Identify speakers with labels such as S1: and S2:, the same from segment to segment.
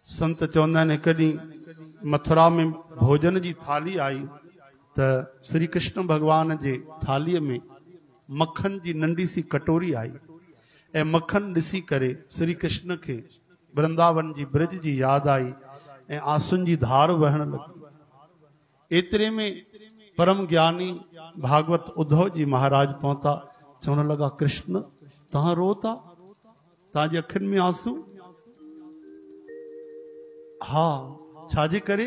S1: संत चवंदा आहिनि हिकु ॾींहुं मथुरा में भोजन जी थाली आई त श्री कृष्ण भगवान जे थालीअ में मक्खन जी नंढी सी कटोरी आई ऐं मक्खन ॾिसी करे श्री कृष्ण खे वृंदावन जी ब्रज जी यादि आई ऐं आंसुनि जी धार वहण लगी। एतिरे में परम ज्ञानी भागवत उद्धव जी महाराज पहुता। चवण लगा, कृष्ण तव्हां रो था, तव्हांजी अखियुनि में आंसू? हा, छाजे करे?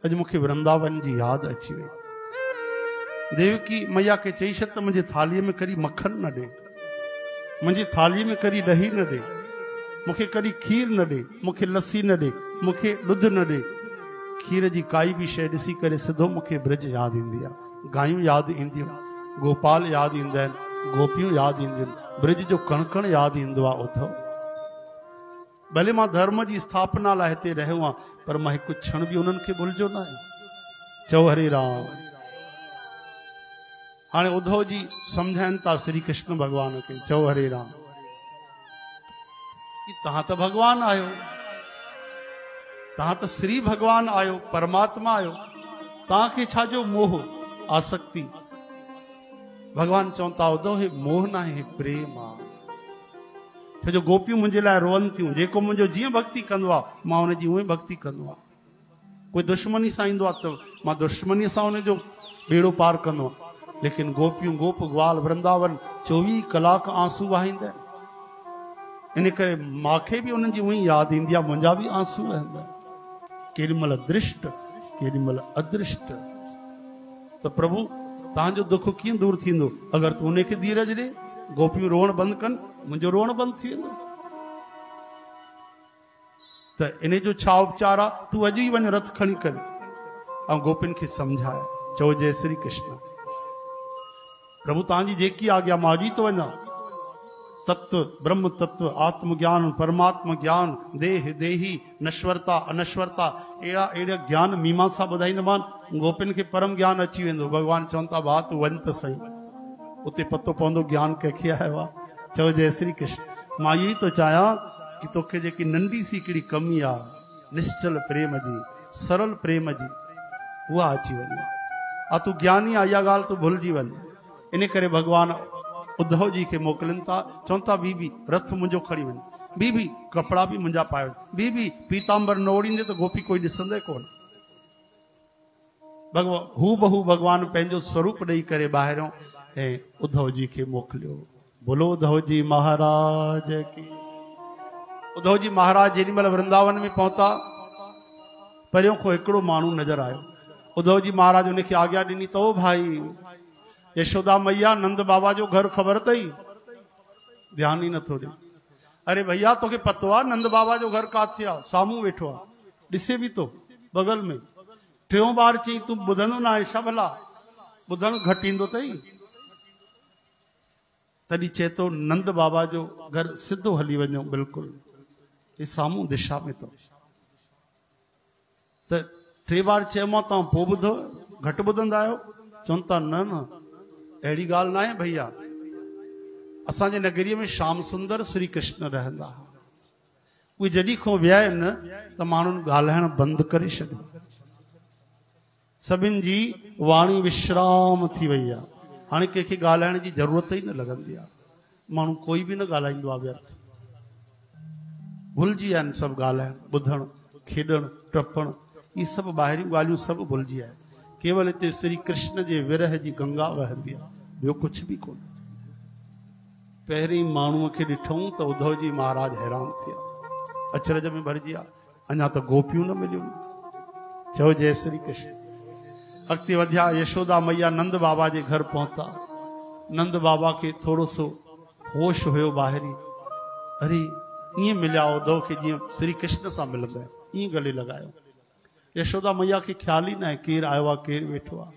S1: अॼु मूंखे वृंदावन जी यादि अची वई। देवकी मैया खे चई छॾ त मुंहिंजे थालीअ में कॾहिं मक्खन न ॾे, मुंहिंजी थालीअ में कॾहिं ॾही न ॾे, मूंखे कॾहिं खीर न ॾे, मूंखे लस्सी न ॾे, मूंखे ॾुध न ॾे। खीर जी काई बि शइ ॾिसी करे सिधो मूंखे ब्रज यादि ईंदी आहे, गायूं यादि ईंदियूं, गोपाल यादि ईंदा आहिनि, गोपियूं यादि ईंदियूं, ब्रज जो कण कण यादि ईंदो आहे। उद्धव, भले मां धर्म जी स्थापना लाइ हिते रहियो आहियां, पर मां हिकु क्षण बि उन्हनि खे भुलिजो न आहे। चओ हरे राम। हाणे उद्धव जी सम्झाइनि था श्री कृष्ण भगवान खे, चओ हरे राम। तव्हां त भगवान आहियो, तव्हां त श्री भगवान आहियो, परमात्मा आहियो, तव्हांखे छाजो मोह आसक्ति? भगवान चवनि था, उद्धव हे मोह न आहे, हे प्रेम आहे। छो जो गोपियूं मुंहिंजे लाइ रोअनि थियूं, जेको मुंहिंजो जीअं भक्ति कंदो आहे मां हुनजी उहे भक्ति कंदो आहियां। कोई दुश्मनी सां ईंदो आहे त मां दुश्मनीअ सां हुनजो बेड़ो पार कंदो आहियां। लेकिन गोपियूं गोप ग्वाल वृंदावन 24 कलाक आंसू वहाईंदा आहिनि। इन करे मूंखे बि उन्हनि जी उहे यादि ईंदी आहे, मुंहिंजा बि आंसू वहंदा आहिनि, केॾी महिल दृष्ट केॾी महिल अदृष्ट। त प्रभु तव्हांजो दुख कीअं दूर थींदो? अगरि तूं उनखे धीरज ॾे, गोपियूं रोअण बंदि कनि, मुंहिंजो रोअण बंदि थी वेंदो। त इन जो छा उपचार आहे? तूं अॼु ई वञ रथ खणी करे ऐं गोपियुनि खे सम्झाए, चओ जय श्री कृष्ण। प्रभु तव्हांजी जेकी आज्ञा मां अॼु ई थो वञा। तत्व, ब्रह्म तत्व, आत्मज्ञान, परमात्मा ज्ञान, देह देही, नश्वरता अनश्वरता, अहिड़ा ज्ञान मीमांसा ॿुधाईंदोमांनि, गोपियुनि खे परम ज्ञान अची वेंदो। भगवान चवनि था, भाउ तूं वञ त सही, उते पतो पवंदो ज्ञान कंहिंखे आयो आहे। चओ जय श्री कृष्ण। मां इहो ई थो चाहियां कि तोखे जेकी नंढी सी हिकिड़ी कमी आहे निश्चल प्रेम जी, सरल प्रेम जी, उहा अची वञे। आ तूं ज्ञानी आहे, इहा ॻाल्हि तूं भुलिजी वञ। इन करे भगवान उद्धव जी खे मोकिलिनि था, चवनि था बीबी रथ मुंहिंजो खणी वञ, बीबी कपिड़ा बि मुंहिंजा पाए, बीबी पीतांबर न ओढ़ींदे त गोपी कोई ॾिसंदे कोन। भगवान हू बहू भगवान पंहिंजो स्वरूप ॾेई करे ॿाहिरों ऐं उद्धव जी खे मोकिलियो। बोलो उद्धव जी महाराज की। उद्धव जी महाराज जेॾी महिल वृंदावन में पहुता, परियों खां हिकिड़ो माण्हू नज़र आयो। उद्धव जी महाराज उनखे आज्ञा ॾिनी, त ओ भाई यशोदा मैया नंद बाबा जो घर ख़बर अथई? ध्यान ई नथो ॾे। अरे भैया तोखे पतो आहे नंद बाबा जो घर काथे आहे? साम्हूं वेठो आहे, ॾिसे बि तो बगल में। टियों बार चई, तूं ॿुधंदो न आहे छा? भला ॿुधणु घटि ईंदो अथई? तॾहिं चए थो नंद बाबा जो घर सिधो हली वञो, बिल्कुलु हे साम्हूं दिशा में अथव। त 3 बार चयोमांव, तव्हां पोइ ॿुधो, घटि ॿुधंदा आहियो? चवनि था न न अहिड़ी ॻाल्हि न आहे भैया, असांजे नगरीअ में श्याम सुंदर श्री कृष्ण रहंदा। उहे जॾहिं खां विया आहिनि त माण्हुनि ॻाल्हाइण बंदि करे छॾियो, सभिनि जी वाणी विश्राम थी वई आहे। हाणे कंहिंखे ॻाल्हाइण जी ज़रूरत ई न लॻंदी आहे, माण्हू कोई बि न ॻाल्हाईंदो आहे व्यर्थ, भुलिजी विया आहिनि सभु ॻाल्हाइण, ॿुधणु, खेॾणु, टपणु, इहे सभु ॿाहिरियूं ॻाल्हियूं सभु भुलिजी विया आहिनि। केवल हिते श्री कृष्ण जे विरह जी गंगा वहंदी आहे, ॿियो कुझु बि कोन्हे। पहिरीं माण्हूअ खे ॾिठऊं त उद्धव जी महाराज हैरान थिया, अचरज में भरिजी विया, अञा त गोपियूं न मिलियूं। चओ जय श्री कृष्ण। अॻिते वधिया, यशोदा मैया नंद बाबा जे घर पहुता। नंद बाबा खे थोरो सो होश हुयो ॿाहिरी। अरे ईअं मिलिया उद्धव खे जीअं श्री कृष्ण सां मिलंदा आहिनि, ईअं गले लॻायो। यशोदा मैया खे ख्याल ई न आहे केरु आयो आहे, केरु वेठो आहे।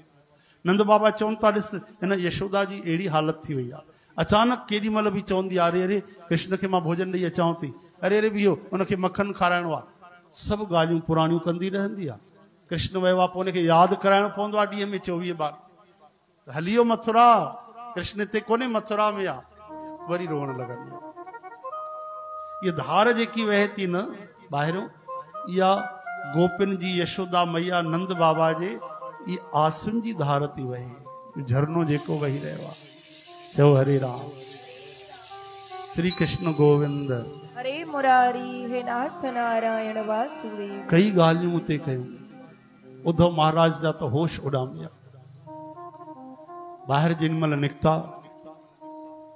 S1: नंद बाबा चवनि था, ॾिस हिन यशोदा जी अहिड़ी हालत थी वई आहे, अचानक केॾी महिल बि चवंदी आहे, अरे अरे कृष्ण खे मां भोजन ॾेई अचांव थी, अरे अरे बीहो उनखे मक्खन खाराइणो आहे, सभु ॻाल्हियूं पुराणियूं कंदी रहंदी आहे। कृष्ण वियो आहे, पोइ हुनखे यादि कराइणो पवंदो आहे ॾींहं में 24 बार। हली वियो मथुरा, कृष्ण हिते कोन्हे, मथुरा में आहे, वरी रोअण लॻंदी आहे। इहा धार जेकी वहे थी न ॿाहिरियों, या गोपिन जी यशोदा मैया नंद बाबा जे ये आंसुन जी धार थी वही झरनो जेको वही रहा। चओ हरे राम। श्री कृष्ण गोविंद
S2: हरे मुरारी हे नाथ नारायण वासुदेव।
S1: कई गालियों ते कयूं। उद्धव महाराज जा तो होश उड़ामिया। बाहर जिनमल निकता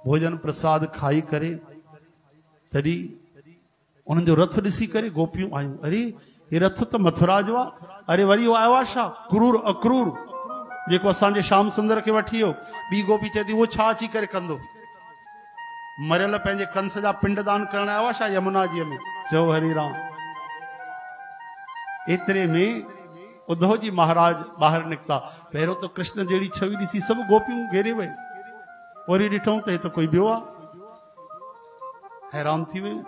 S1: भोजन प्रसाद खाई करे तड़ी उन जो रथ ॾिसी करे गोपियूं आयूं। अरे ये रथ तो मथुरा जो आहे। अरे वरी आयो आहे छा क्रूर अक्रूर जेको असांजे श्याम सुंदर के वठी वियो। ॿी गोपी चए थी वो छा अची करे कंदो। मरियल पंहिंजे कंस जा पिंडदान करण आयो आहे छा यमुना जी में। चओ हरि राम। एतिरे में उद्धव जी महाराज बाहर निकता। पहिरियों तो कृष्ण जहिड़ी छवि ॾिसी सभु गोपियूं घेरे वई। वरी ॾिठऊं त हे त कोई ॿियो आहे। हैरान थी वियूं।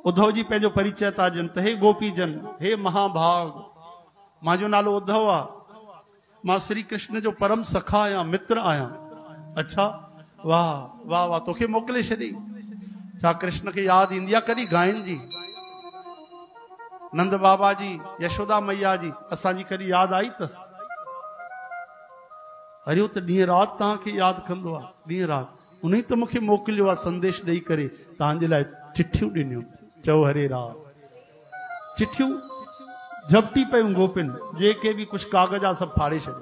S1: उद्धव जी पंहिंजो परिचय था ॾियनि त हे गोपी जन हे महाभाग मुंहिंजो नालो उद्धव आहे। मां श्री कृष्ण जो परम सखा आहियां मित्र आहियां। अच्छा वाह वाह वाह तोखे मोकिले छॾी। छा कृष्ण खे यादि ईंदी आहे कॾहिं गायन जी नंद बाबा जी यशोदा मैया जी असांजी कॾहिं यादि आई अथसि। अरे हो त ॾींहं राति तव्हांखे यादि कंदो आहे। ॾींहं राति उन त मूंखे मोकिलियो आहे संदेश ॾेई करे तव्हांजे लाइ चिठियूं ॾिनियूं। चओ हरे राम। चिठियूं झपटी पयूं गोपिन जेके भी कुछ कागज आ सब फाड़े छॾे।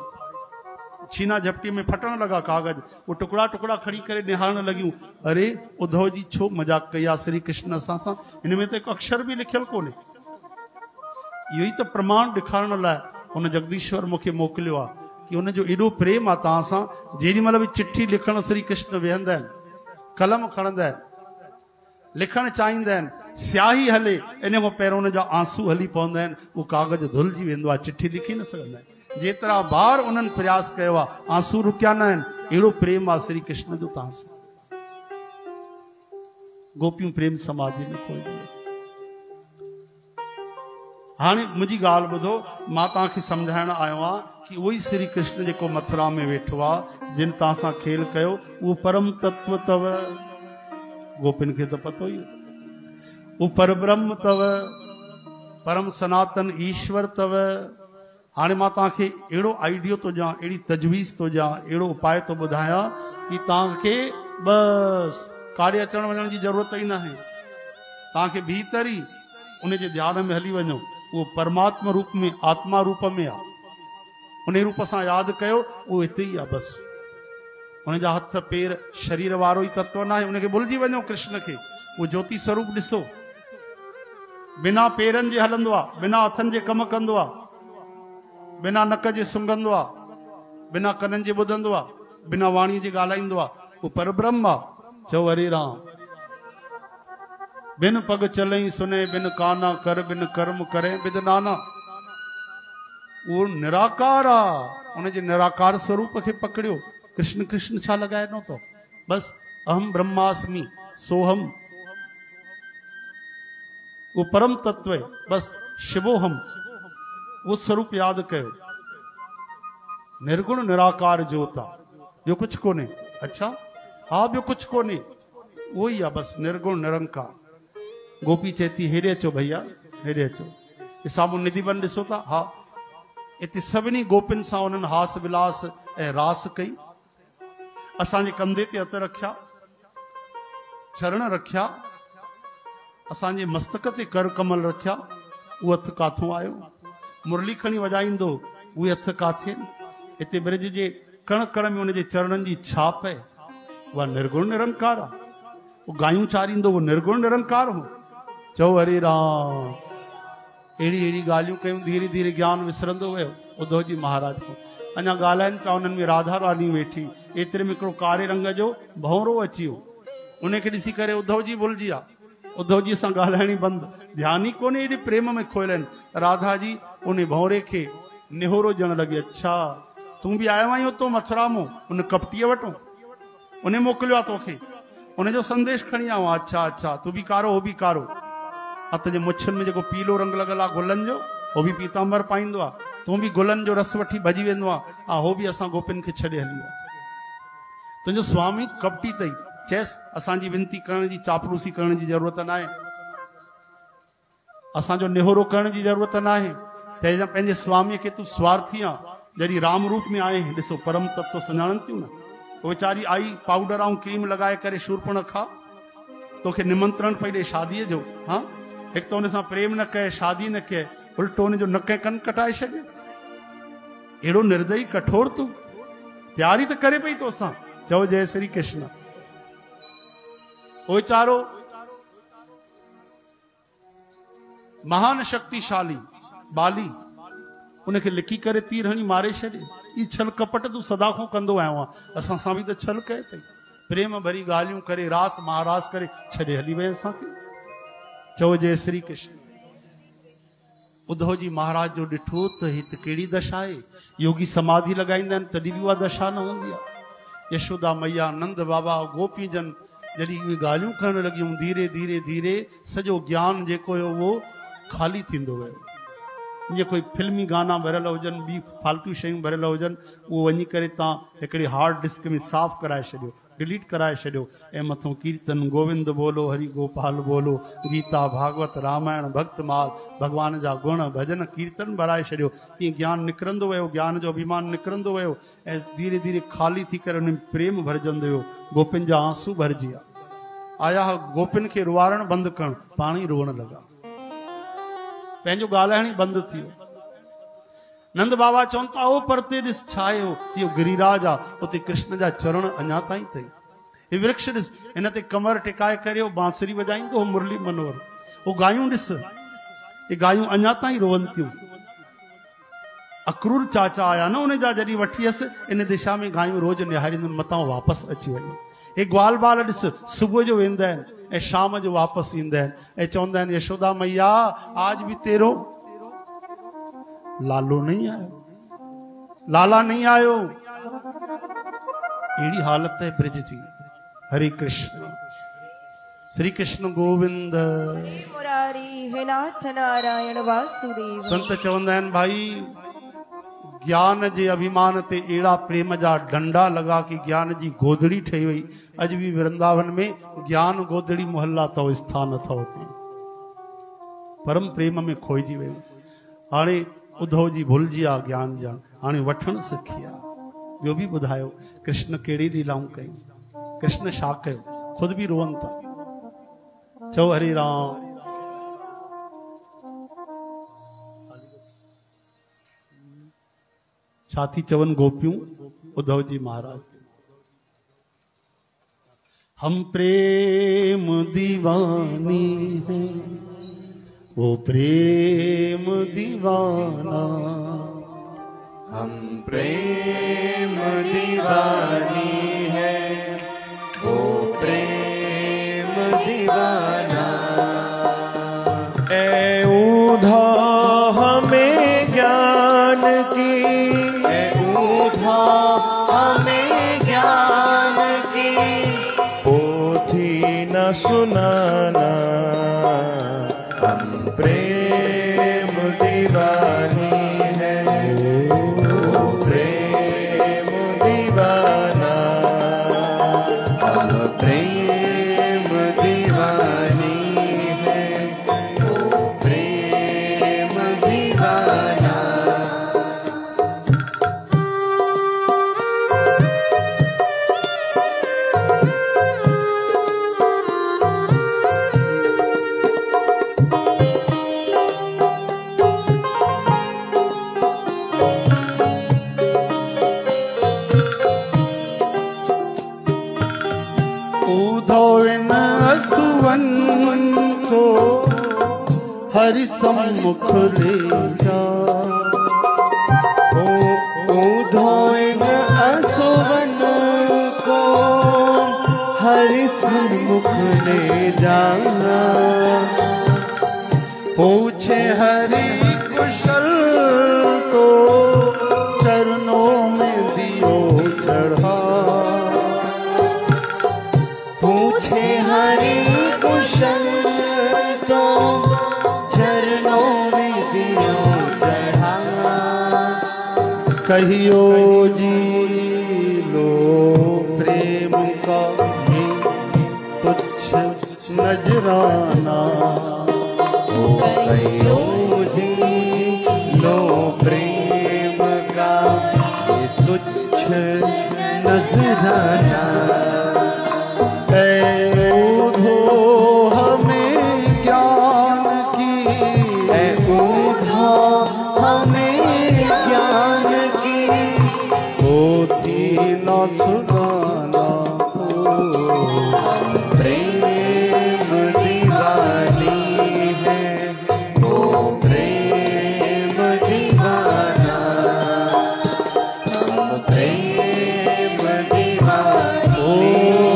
S1: छीना झपटी में फटण लगा कागज। वो टुकड़ा टुकड़ा खड़ी करे निहारण लगियूं। अरे उद्धव जी छो मजाक कई आहे श्री कृष्ण असां सां। इन में तो एक अक्षर भी लिखियल कोन्हे। इहो ई त प्रमाण ॾेखारण लाइ हुन जगदीश्वर मूंखे मोकिलियो आहे कि हुन जो एॾो प्रेम आहे तव्हां सां। जेॾी महिल बि चिठी लिखण श्री कृष्ण वेहंदा आहिनि कलम खणंदा आहिनि लिखण चाहींदा आहिनि स्याही हले इन खां पहिरियों हुन जा आंसू हली पवंदा आहिनि। उहो कागज धुलिजी वेंदो आहे चिठी लिखी न सघंदा आहिनि। जेतिरा बार उन्हनि प्रयास कयो आहे आंसू रुकिया न आहिनि। अहिड़ो प्रेम आहे श्री कृष्ण जो तव्हां सां। गोपियूं प्रेम समाधि में खोई वियूं। हाणे मुंहिंजी ॻाल्हि ॿुधो मां तव्हांखे सम्झाइण आयो आहियां कि उहो ई श्री कृष्ण जेको मथुरा में वेठो आहे जिन तव्हां सां खेल कयो उहो परम तत्व अथव। गोपिन खे त पतो ई वो परब्रह्म तव परम सनातन ईश्वर तव। हाणे मां तव्हांखे अहिड़ो आइडियो थो ॾियां अहिड़ी तजवीज़ थो ॾियां अहिड़ो उपाय थो ॿुधायां कि तव्हांखे बसि काॾे अचण वञण जी ज़रूरत ई न आहे। तव्हांखे भीतर ई उन जे ध्यान में हली वञो। उहो परमात्मा रूप में आत्मा रूप में आहे। उन रूप सां यादि कयो उहो हिते ई आहे बसि। उन जा हथ पेर शरीर वारो ई तत्व न आहे। उनखे भुलिजी वञो कृष्ण खे। उहो ज्योति स्वरूप ॾिसो बिना पेरनि जे हलंदो आहे बिना हथनि जे कमु कंदो आहे बिना नक जे सुंघंदो आहे बिना कननि जे ॿुधंदो आहे बिना वाणीअ जे ॻाल्हाईंदो आहे। उहो परब्रह्म आहे। चओ हरे राम। बिन पग चलई सुने बिन काना कर बिन कर्म करे बिद नाना। वो निराकार आहे। उनजे निराकार स्वरूप खे पकड़ियो। कृष्ण कृष्ण छा लॻाइनो अथव। बसि अहम ब्रह्मास्मि सोहम वो परम तत्व है। बसि शिवोहम वो स्वरूप यादि कयो। निर्गुण निराकार ज्योत आहे ॿियो कुझु कोन्हे। अच्छा हा ॿियो कुझु कोन्हे उहो ई आहे बसि निर्गुण निरंकार। गोपी चेती हेॾे अचो भैया हेॾे अचो। साम्हूं निधिवन ॾिसो था। हा हिते सभिनी गोपियुनि सां उन्हनि हास विलास ऐं रास कई। असांजे कंधे ते हथ रखिया चरण रखिया असांजे मस्तक ते कर कमल रखिया। उहो हथ काथों आयो। मुरली खणी वॼाईंदो उहे हथ काथे। हिते ब्रज जे कण कण में उनजे चरणनि जी छाप आहे। उहा निर्गुण निरंकार आहे। वो गायूं चारींदो वो निर्गुण निरंकार हो। चओ हरे राम। अहिड़ी अहिड़ी ॻाल्हियूं कयूं। धीरे धीरे ज्ञान विसरंदो वियो उद्धव जी महाराज को। अञा ॻाल्हाइनि था उन्हनि में राधा रानी वेठी। एतिरे में हिकिड़ो कारे रंग जो भंवरो अची वियो। उनखे ॾिसी करे उद्धव जी भुलिजी विया। उद्धव जी सां ॻाल्हाइणी बंदि। ध्यान ई कोन्हे एॾे प्रेम में खोयल आहिनि। राधा जी उन भंवरे खे निहोरो ॾियण लॻी। अच्छा तूं बि आयो आहीं उतो मथुरा मां उन कपटीअ वटो। उन मोकिलियो आहे तोखे। उनजो संदेश खणी आयो। अच्छा अच्छा तूं बि कारो हो बि कारो। हथ जे मुछनि में जेको पीलो रंग लॻल आहे गुलनि जो हो बि पीतांबर पाईंदो आहे। तूं बि गुलनि जो रस वठी भॼी वेंदो आहे। हो बि असां गोपियुनि खे छॾे हली वियो। तुंहिंजो स्वामी कपटी अथई। चएसि असांजी विनती करण जी चापलूसी करण जी ज़रूरत न आहे। असांजो निहोरो करण जी ज़रूरत न आहे। तंहिंजा पंहिंजे स्वामीअ खे तूं स्वार्थी आहे, जॾहिं राम रूप में आए ॾिसो परम तत्व सुञाणनि थियूं न। वो वेचारी आई पाउडर ऐं क्रीम लॻाए करे शूर्पणखा तोखे निमंत्रण पई ॾे शादीअ जो। हाँ, हिकु त हुन सां प्रेम न कए, शादी न कए, उल्टो हुन जो नक कन कटाए छॾे। अहिड़ो निर्दयी कठोर तूं, प्यार ई त करे पई तोसां। चओ जय श्री कृष्ण। वो वीचारो महान शक्तिशाली बाली उनखे लिखी करे तीर हणी मारे छॾे। ई छल कपट तूं सदा खां कंदो आयो आहे, असां सां बि त छल कए अथई। प्रेम भरी ॻाल्हियूं करे रास महारास करे छॾे हली वए असांखे। चओ जय श्री कृष्ण। उद्धव जी महाराज जो ॾिठो त हिते कहिड़ी दशा आहे। योगी समाधि लॻाईंदा आहिनि तॾहिं बि उहा दशा न हूंदी आहे। यशोदा मैया, नंद बाबा, गोपी जन जॾहिं उहे ॻाल्हियूं करणु लॻियूं, धीरे धीरे धीरे सॼो ज्ञान जेको हुयो उहो ख़ाली थींदो वियो। जीअं कोई फिल्मी गाना भरियल हुजनि, ॿी फालतू शयूं भरियल हुजनि, उहो वञी करे तव्हां हिकिड़ी हार्ड डिस्क में साफ़ कराए छॾियो, डिलीट कराए छॾियो, ऐं मथां कीर्तन गोविंद बोलो, हरि गोपाल बोलो, गीता भागवत रामायण भक्तमाल, भगवान जा गुण भजन कीर्तन भराए छॾियो। तीअं ज्ञान निकिरंदो वियो, ज्ञान जो अभिमान निकिरंदो वियो, ऐं धीरे धीरे ख़ाली थी करे हुन में प्रेम भरिजंदो वियो। गोपिन जा आंसू भरिजी विया। आया गोपिन खे रुवारण बंदि करणु, पाण ई रोअण लॻा, पंहिंजो ॻाल्हाइण ई बंदि थी वियो। नंद बाबा चवनि था ओ परते ॾिस छा आहे, इहो गिरिराज आहे, उते कृष्ण जा चरण अञा ताईं अथई। हे वृक्ष ॾिस, हिन ते कमर टिकाए करे हो बांसुरी वॼाईंदो हो मुरली मनोहर। वो गायूं ॾिस, ये गायूं अञा ताईं रोअनि थियूं। अक्रूर चाचा आया न उन जा, जॾहिं वठी हुयसि इन दिशा में गायूं रोज़ निहारींदियूं, मतां वापसि अची वञे। हे ग्वाल बाल ॾिस, सुबुह जो वेंदा आहिनि ऐं शाम जो वापसि ईंदा आहिनि ऐं चवंदा आहिनि यशोदा मैया आज भी तेरो लालो नहीं आयो, लाला नहीं आयो। अहिड़ी हालत है ब्रज जी। हरे कृष्ण, श्री कृष्ण गोविंद
S2: मुरारी हे नाथ नारायण वासुदेव।
S1: संत चवंदा आहिनि भाई ज्ञान जे अभिमान ते अहिड़ा प्रेम जा डंडा लॻा कि ज्ञान जी गोदड़ी ठही वई। अॼु बि वृंदावन में ज्ञान गोदड़ी मोहल्ला अथव, स्थान अथव हुते। परम प्रेम में खोइजी वियो। हाणे उद्धव जी भुलिजी आहे ज्ञान ॼाण, हाणे वठणु सिखी आहे। ॿियो बि ॿुधायो कृष्ण कहिड़ी लीलाऊं कयूं, कृष्ण छा कयो, ख़ुदि बि रोअनि था। चओ हरे राम। छा थी चवनि गोपियूं उद्धव जी महाराज, हम प्रेम दीवानी हैं, वो प्रेम दीवाना।
S3: हम प्रेम दीवानी है, वो प्रेम दीवाना। ऐ ऊधा हमें ज्ञान की, हमें ज्ञान की पोथी न सुनाना। हम प्रेम दीवानी है, वो प्रेम दीवाना। हम प्रेम दीवानी है, वो प्रेम दीवाना।
S1: हरि सम्मुख ले जा,
S3: धोइन असुवन को हरि सम्मुख ले जाना।
S1: पूछे हरि कुशल तो चरणों में दियो चढ़ा।
S3: पूछे हरि कुशल तो चरणों में दियो चढ़ा।
S1: कहियो जी लो प्रेम का ही तुच्छ नजराना।
S3: भयो जी लो प्रेम का ये तुच्छ नजराना।
S1: ऊधो हमें ज्ञान की,
S3: ऊधो हमें ज्ञान की,
S1: पोथी न सुनाना।
S3: प्रेम दीवानी है वो प्रेम दीवाना, हम प्रेम दीवानी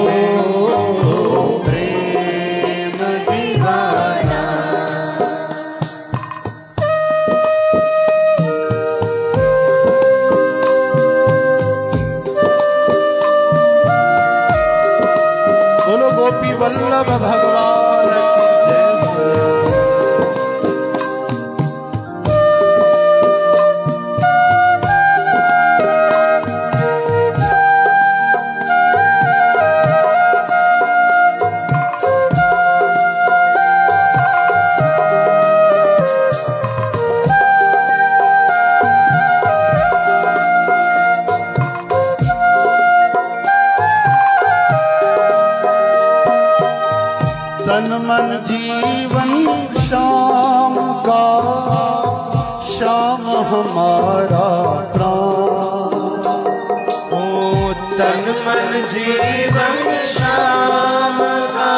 S3: है वो प्रेम दीवाना।
S1: बोलो गोपी वल्लभ भगवान की जय। तन मन जीवन श्याम का, श्याम हमारा प्राण।
S3: ओ तन मन जीवन श्याम का,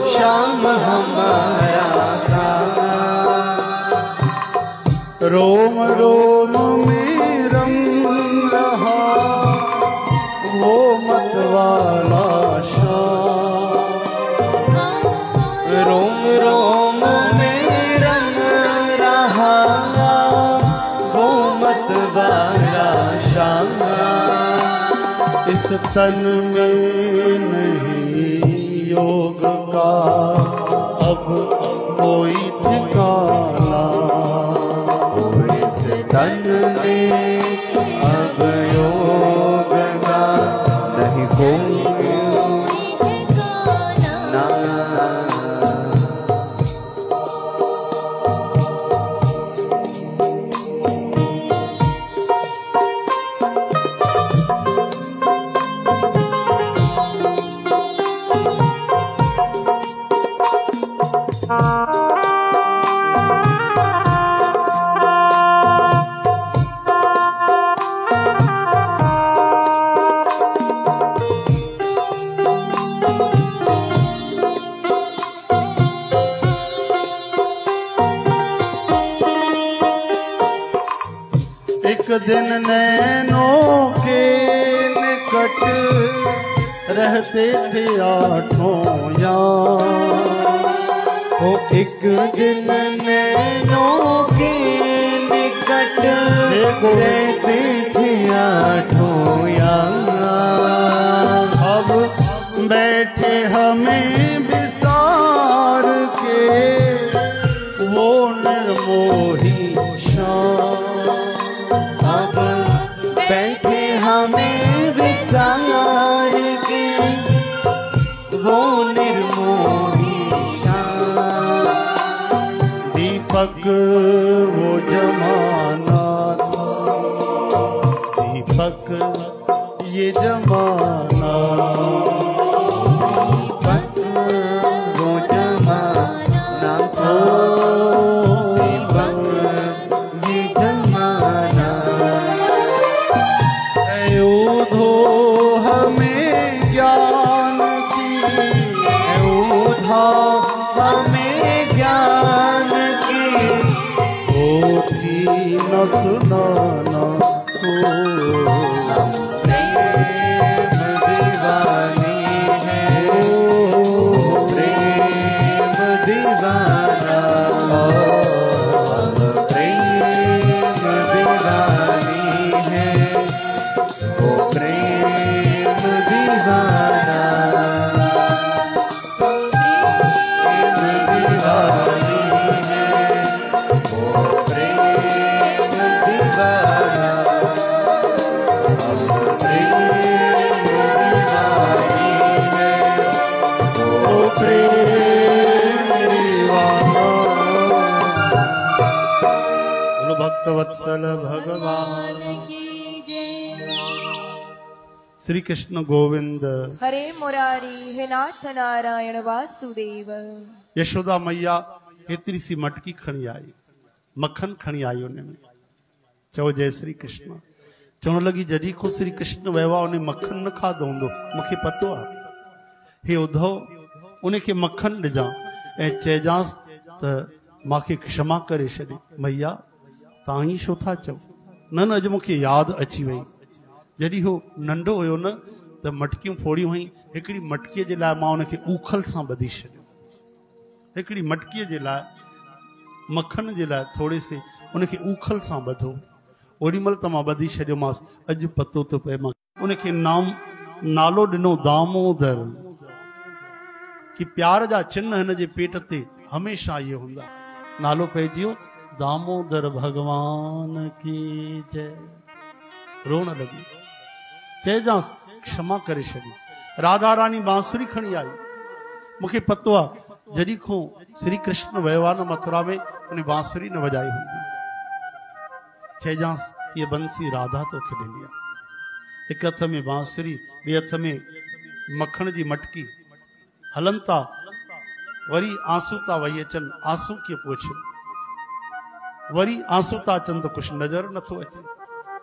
S3: श्याम हमारा प्राण।
S1: रोम रोम में रम रहा वो मतवाला श्याम।
S3: रोम रोम में रंग रहा वो मतवाला श्याम।
S1: इस तन में नहीं योग का अब कोई ठिकाना।
S3: इस तन में अब योग का नहीं कोई ना।
S1: एक दिन नैनों के निकट रहते थे आठों यार।
S3: ओ एक दिन नैनों के निकट रहते थे आठों यार।
S1: अब बैठे हमें विसार के वो निर्मोही शाम।
S3: अब बैठे हमें विसार के वो निर्मोही शाम।
S1: दीपक वो जमाना था, दीपक ये जमाना।
S3: दीपक वो जमाना था, दीपक ये जमाना।
S1: ऊधो हमें ज्ञान की,
S3: ऊधो हमें ज्ञान की,
S1: पोथी न सुनाना।
S3: हम प्रेम दीवानी है वो प्रेम दीवाना। हम प्रेम दीवानी है वो प्रेम दीवाना। प्रेम दीवानी है वो प्रेम दीवाना। हम प्रेम दीवानी है वो
S1: प्रेम दीवाना। भक्त वत्सल भगवान
S2: की जय।
S1: श्री कृष्ण गोविंद।
S2: हरे मुरारी हे नाथ नारायण वासुदेव।
S1: यशोदा मैया एतरी सी मटकी खणी आई, मक्खन खणी आई उन्हें चो जय श्री कृष्ण। चवण लगी जॾहिं को श्री कृष्ण वहिवा उन्हें मक्खन न खाधो हूंदो, मूंखे पतो आहे। हे उद्धव उनखे मक्खन ॾिजां ऐं चइजांसि त मूंखे क्षमा करे छॾे। मैया तव्हां ई छो था चओ? न न अॼु मूंखे यादि अची वई, जॾहिं हू नंढो हुयो न त मटकियूं फोड़ियूं हुई। हिकिड़ी मटकीअ जे लाइ मां उनखे ऊखल सां ॿधी छॾियो। हिकिड़ी मटकीअ जे लाइ, मक्खन जे लाइ थोरे से उनखे ऊखल सां ॿधो। ओॾी महिल त मां ॿधी छॾियोमांसि। अॼु पतो थो पए मां उनखे नालो ॾिनो दामोदर, कि प्यार जा चिन्ह हिन जे पेट ते हमेशह इहे हूंदा। नालो पइजी वियो दामोदर भगवान की जय। रोण लॻी, चइजांसि क्षमा करे छॾी। राधा रानी बांसुरी खणी आई। मूंखे पतो आहे जॾहिं खां श्री कृष्ण वियो आहे न मथुरा में, उन बांसुरी न वॼाई हूंदी। चइजांसि हीअ बंसी राधा तोखे ॾिनी आहे। हिकु हथ में बांसुरी, ॿिए हथ में मखण जी मटकी। हलनि था, वरी आंसू था वही अचनि, आंसू कीअं पोछनि, वरी आंसू था अचनि त कुझु नज़र नथो अचे।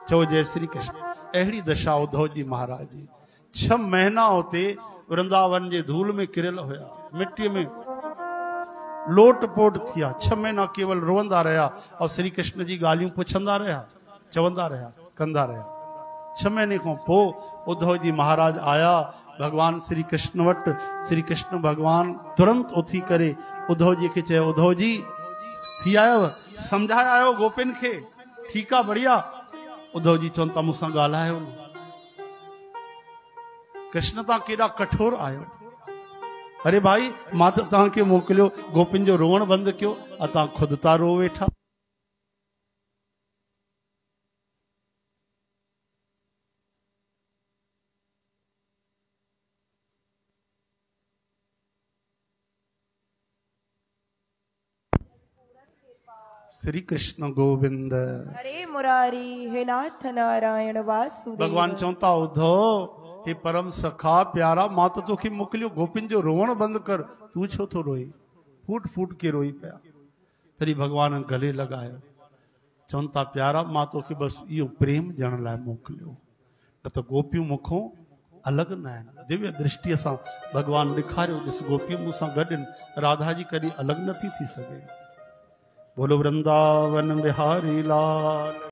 S1: चओ जय श्री कृष्ण। अहिड़ी दशा उद्धव जी महाराज जी। 6 महीना हुते वृंदावन जे धूल में किरियल हुया, मिट्टीअ में लोट पोट थिया। 6 महीना केवल रोअंदा रहिया और श्री कृष्ण जी ॻाल्हियूं पुछंदा रहिया, चवंदा रहिया, कंदा रहिया। 6 महीने खां पोइ उद्धव जी महाराज आया भगवान श्री कृष्ण वटि। श्री कृष्ण भगवान तुरंत उथी करे उद्धव जी खे चयो, उद्धव जी थी आयव, सम्झाए आयो गोपिन खे? ठीकु आहे, बढ़िया। उद्धव जी चवनि था मूंसां ॻाल्हायो न। कृष्ण तव्हां केॾा कठोर आहियो। अरे भाई मां त तव्हांखे मोकिलियो गोपिन जो रोअण बंदि कयो, ऐं तव्हां ख़ुदि था रो वेठा। श्री कृष्ण गोविंद।
S2: हरे मुरारी हे नाथ नारायण वासुदेव।
S1: भगवान चवंता उद्धव हे परम सखा प्यारा, मां त तोखे मोकिलियो गोपिन जो रोअण बंदि कर, तू छो थो रोई? फूट फूट के रोई पिया। तॾहिं भगवान गले लॻायो। चवनि था प्यारा मां तोखे बसि इहो प्रेम ॼण लाइ मोकिलियो, न त गोपियूं मूंखों अलॻि न आहिनि। दिव्य दृष्टिअ सां भगवान ॾेखारियो, ॾिस गोपियूं मूंसां गॾु आहिनि, राधा जी कॾहिं अलॻि नथी थी सघे। बोलो वृंदावन बिहारी लाल।